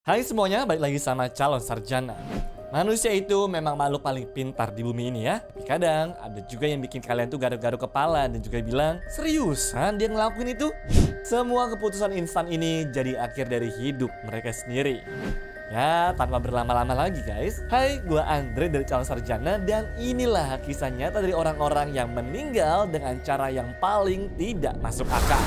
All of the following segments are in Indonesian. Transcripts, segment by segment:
Hai semuanya, balik lagi sama calon sarjana. Manusia itu memang makhluk paling pintar di bumi ini ya. Kadang ada juga yang bikin kalian tuh garuk-garuk kepala dan juga bilang, seriusan dia ngelakuin itu? Semua keputusan instan ini jadi akhir dari hidup mereka sendiri. Ya, tanpa berlama-lama lagi guys. Hai, gua Andre dari calon sarjana dan inilah kisah nyata dari orang-orang yang meninggal dengan cara yang paling tidak masuk akal.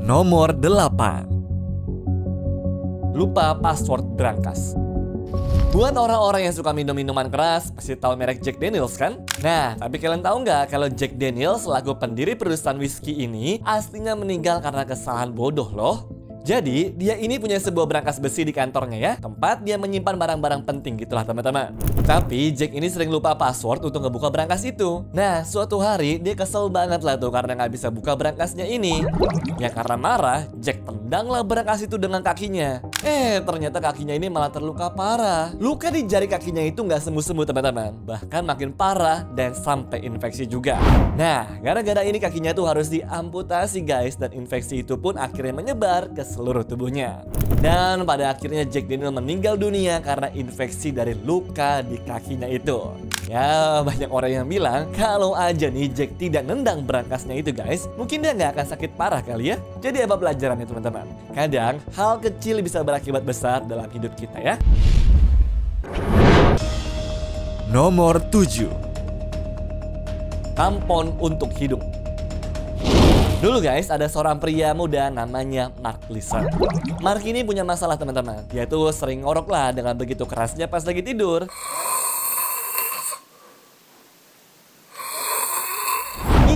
Nomor 8. Lupa password brankas. Buat orang-orang yang suka minum minuman keras, pasti tahu merek Jack Daniels kan? Nah, tapi kalian tahu nggak kalau Jack Daniels selaku pendiri perusahaan whisky ini aslinya meninggal karena kesalahan bodoh loh. Jadi, dia ini punya sebuah brankas besi di kantornya ya, tempat dia menyimpan barang-barang penting gitulah teman-teman. Tapi Jack ini sering lupa password untuk ngebuka brankas itu. Nah, suatu hari dia kesel banget lah tuh karena nggak bisa buka brankasnya ini. Ya karena marah, Jack tendanglah brankas itu dengan kakinya. Ternyata kakinya ini malah terluka parah. Luka di jari kakinya itu nggak sembuh-sembuh teman-teman, bahkan makin parah dan sampai infeksi juga. Nah, gara-gara ini kakinya tuh harus diamputasi guys, dan infeksi itu pun akhirnya menyebar ke seluruh tubuhnya. Dan pada akhirnya Jack Daniels meninggal dunia karena infeksi dari luka di kakinya itu. Ya, banyak orang yang bilang kalau aja nih Jack tidak nendang brankasnya itu guys, mungkin dia nggak akan sakit parah kali ya. Jadi apa pelajarannya teman-teman? Kadang hal kecil bisa berakibat besar dalam hidup kita ya. Nomor 7. Tampon untuk hidung. Dulu guys, ada seorang pria muda namanya Mark Lison. Mark ini punya masalah teman-teman. Dia tuh sering ngorok lah dengan begitu kerasnya pas lagi tidur.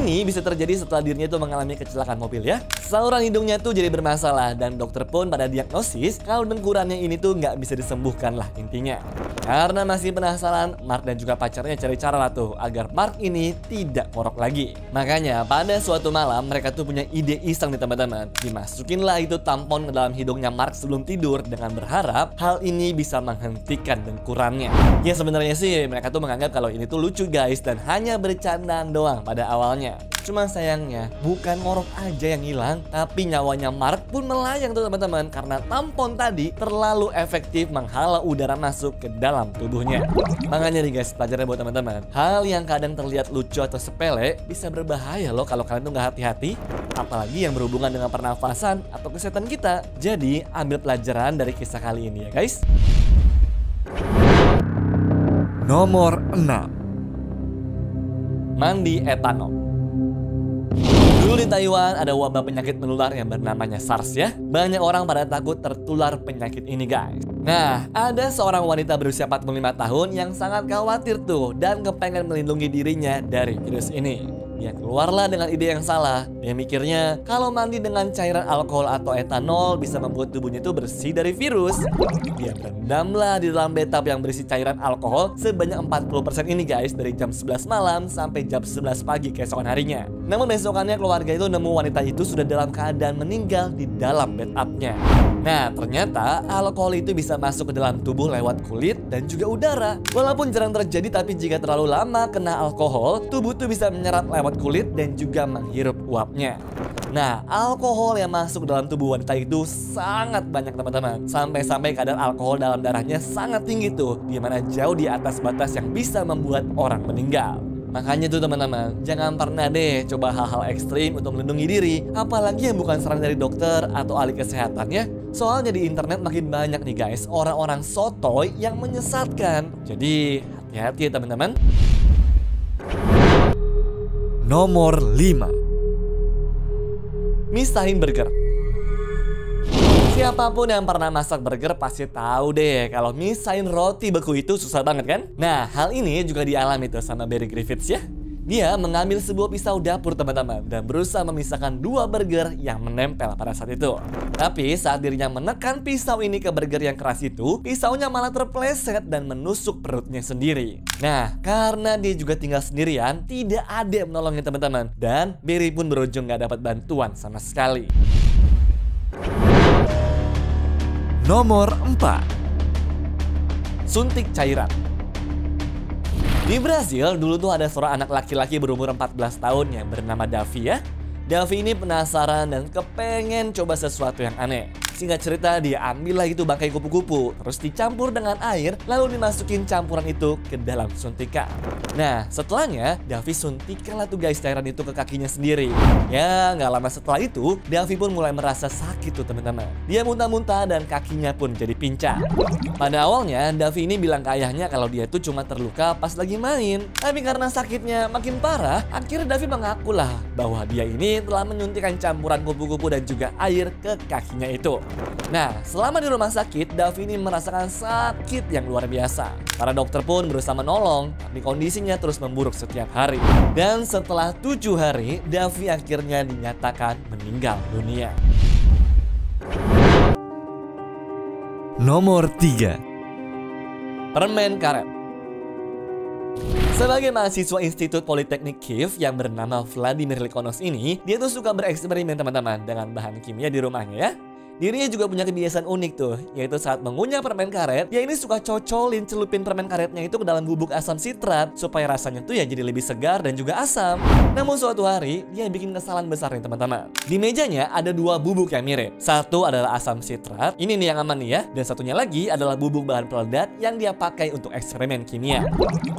Ini bisa terjadi setelah dirinya itu mengalami kecelakaan mobil ya. Saluran hidungnya tuh jadi bermasalah dan dokter pun pada diagnosis kalau dengkurannya ini tuh nggak bisa disembuhkan lah intinya. Karena masih penasaran, Mark dan juga pacarnya cari cara lah tuh agar Mark ini tidak ngorok lagi. Makanya pada suatu malam mereka tuh punya ide iseng nih teman-teman. Dimasukinlah itu tampon ke dalam hidungnya Mark sebelum tidur dengan berharap hal ini bisa menghentikan dengkurannya. Ya sebenarnya sih mereka tuh menganggap kalau ini tuh lucu guys dan hanya bercandaan doang pada awalnya. Cuma sayangnya bukan ngorok aja yang hilang, tapi nyawanya Mark pun melayang tuh teman-teman karena tampon tadi terlalu efektif menghalau udara masuk ke dalam tubuhnya. Makanya nih guys, pelajaran buat teman-teman, hal yang kadang terlihat lucu atau sepele bisa berbahaya loh kalau kalian tuh nggak hati-hati, apalagi yang berhubungan dengan pernafasan atau kesehatan kita. Jadi ambil pelajaran dari kisah kali ini ya guys. Nomor 6. Mandi etanol. Dulu di Taiwan ada wabah penyakit menular yang bernamanya SARS ya. Banyak orang pada takut tertular penyakit ini guys. Nah, ada seorang wanita berusia 45 tahun yang sangat khawatir tuh dan kepengen melindungi dirinya dari virus ini. Dia keluarlah dengan ide yang salah. Dia mikirnya kalau mandi dengan cairan alkohol atau etanol bisa membuat tubuhnya itu bersih dari virus. Dia berendamlah di dalam bathtub yang berisi cairan alkohol sebanyak 40% ini guys, dari jam 11 malam sampai jam 11 pagi keesokan harinya. Namun besokannya keluarga itu nemu wanita itu sudah dalam keadaan meninggal di dalam bathtubnya. Nah, ternyata alkohol itu bisa masuk ke dalam tubuh lewat kulit dan juga udara. Walaupun jarang terjadi, tapi jika terlalu lama kena alkohol, tubuh tuh bisa menyerap lewat kulit dan juga menghirup uapnya. Nah, alkohol yang masuk dalam tubuh wanita itu sangat banyak teman-teman. Sampai-sampai kadar alkohol dalam darahnya sangat tinggi tuh, di mana jauh di atas batas yang bisa membuat orang meninggal. Makanya tuh teman-teman, jangan pernah deh coba hal-hal ekstrim untuk melindungi diri, apalagi yang bukan saran dari dokter atau ahli kesehatan ya. Soalnya di internet makin banyak nih guys, orang-orang sotoy yang menyesatkan. Jadi hati-hati ya teman-teman. Nomor 5. Misahin burger. Siapapun yang pernah masak burger pasti tahu deh kalau misahin roti beku itu susah banget kan? Nah, hal ini juga dialami tuh sama Barry Griffiths ya. Dia mengambil sebuah pisau dapur teman-teman dan berusaha memisahkan dua burger yang menempel pada saat itu. Tapi saat dirinya menekan pisau ini ke burger yang keras itu, pisaunya malah terpleset dan menusuk perutnya sendiri. Nah, karena dia juga tinggal sendirian, tidak ada yang menolongnya teman-teman. Dan Barry pun berujung gak dapat bantuan sama sekali. Nomor 4. Suntik cairan. Di Brasil dulu tuh ada seorang anak laki-laki berumur 14 tahun yang bernama Davi ya. Davi ini penasaran dan kepengen coba sesuatu yang aneh. Singkat cerita, dia ambillah itu bangkai kupu-kupu, terus dicampur dengan air, lalu dimasukin campuran itu ke dalam suntikan. Nah, setelahnya, Davi suntikan lah tuh guys cairan itu ke kakinya sendiri. Ya, nggak lama setelah itu, Davi pun mulai merasa sakit tuh teman-teman. Dia muntah-muntah dan kakinya pun jadi pincang. Pada awalnya, Davi ini bilang ke ayahnya kalau dia itu cuma terluka pas lagi main. Tapi karena sakitnya makin parah, akhirnya Davi mengakulah bahwa dia ini telah menyuntikkan campuran kupu-kupu dan juga air ke kakinya itu. Nah, selama di rumah sakit, Davi ini merasakan sakit yang luar biasa. Para dokter pun berusaha menolong, tapi kondisinya terus memburuk setiap hari. Dan setelah 7 hari, Davi akhirnya dinyatakan meninggal dunia. Nomor 3. Permen karet. Sebagai mahasiswa Institut Politeknik Kiev yang bernama Vladimir Likonos ini, dia tuh suka bereksperimen teman-teman dengan bahan kimia di rumahnya ya. Dirinya juga punya kebiasaan unik tuh, yaitu saat mengunyah permen karet, dia ini suka celupin permen karetnya itu ke dalam bubuk asam sitrat supaya rasanya tuh ya jadi lebih segar dan juga asam. Namun suatu hari, dia bikin kesalahan besar nih teman-teman. Di mejanya ada 2 bubuk yang mirip. Satu adalah asam sitrat, ini nih yang aman nih ya, dan satunya lagi adalah bubuk bahan peledak yang dia pakai untuk eksperimen kimia.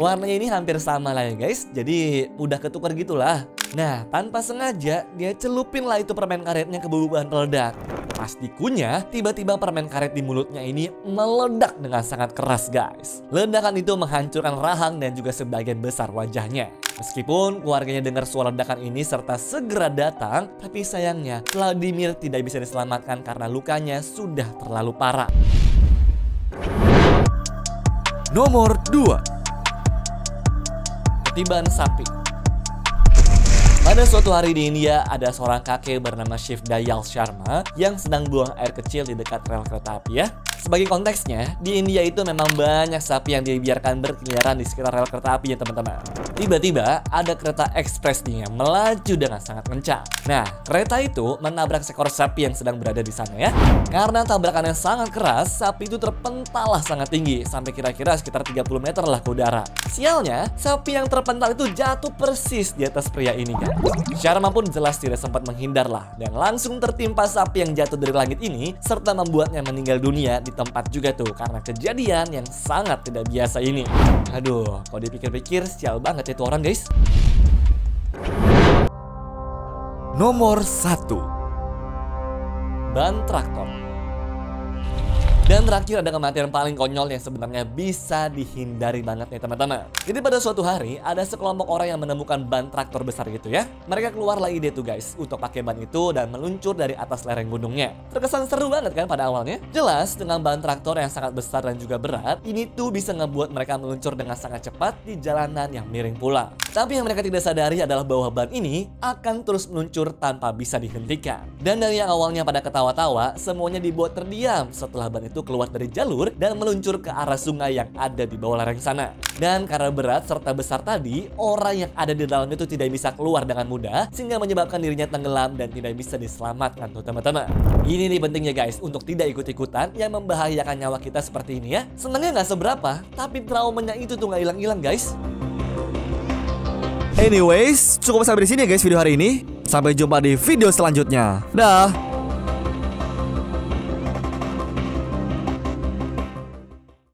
Warnanya ini hampir sama lah ya guys, jadi udah ketukar gitulah. Nah, tanpa sengaja dia celupin lah itu permen karetnya ke bubuk bahan peledak. Pas dikunyah, tiba-tiba permen karet di mulutnya ini meledak dengan sangat keras guys. Ledakan itu menghancurkan rahang dan juga sebagian besar wajahnya. Meskipun keluarganya dengar suara ledakan ini serta segera datang, tapi sayangnya Vladimir tidak bisa diselamatkan karena lukanya sudah terlalu parah. Nomor 2. Ketiban sapi. Pada suatu hari di India, ada seorang kakek bernama Shiv Dayal Sharma yang sedang buang air kecil di dekat rel kereta api ya. Sebagai konteksnya, di India itu memang banyak sapi yang dibiarkan berkeliaran di sekitar rel kereta api ya teman-teman. Tiba-tiba ada kereta ekspres nih yang melaju dengan sangat kencang. Nah, kereta itu menabrak seekor sapi yang sedang berada di sana ya. Karena tabrakan yang sangat keras, sapi itu terpental lah sangat tinggi sampai kira-kira sekitar 30 meter lah ke udara. Sialnya, sapi yang terpental itu jatuh persis di atas pria ini kan. Sharma pun jelas tidak sempat menghindar lah dan langsung tertimpa sapi yang jatuh dari langit ini serta membuatnya meninggal dunia di tempat juga tuh karena kejadian yang sangat tidak biasa ini. Aduh, kalau dipikir-pikir sial banget itu orang guys. Nomor 1. Ban traktor. Dan terakhir ada kematian paling konyol yang sebenarnya bisa dihindari banget nih teman-teman. Jadi pada suatu hari ada sekelompok orang yang menemukan ban traktor besar gitu ya. Mereka keluarlah ide tuh guys untuk pakai ban itu dan meluncur dari atas lereng gunungnya. Terkesan seru banget kan pada awalnya. Jelas dengan ban traktor yang sangat besar dan juga berat, ini tuh bisa ngebuat mereka meluncur dengan sangat cepat di jalanan yang miring pula. Tapi yang mereka tidak sadari adalah bahwa ban ini akan terus meluncur tanpa bisa dihentikan. Dan dari yang awalnya pada ketawa-tawa, semuanya dibuat terdiam setelah ban itu keluar dari jalur dan meluncur ke arah sungai yang ada di bawah lereng sana. Dan karena berat serta besar tadi, orang yang ada di dalamnya itu tidak bisa keluar dengan mudah sehingga menyebabkan dirinya tenggelam dan tidak bisa diselamatkan tuh teman-teman. Ini nih pentingnya guys untuk tidak ikut-ikutan yang membahayakan nyawa kita seperti ini ya. Senangnya nggak seberapa, tapi traumanya itu tuh nggak hilang-hilang guys. Anyways, cukup sampai di sini ya guys video hari ini. Sampai jumpa di video selanjutnya. Dah.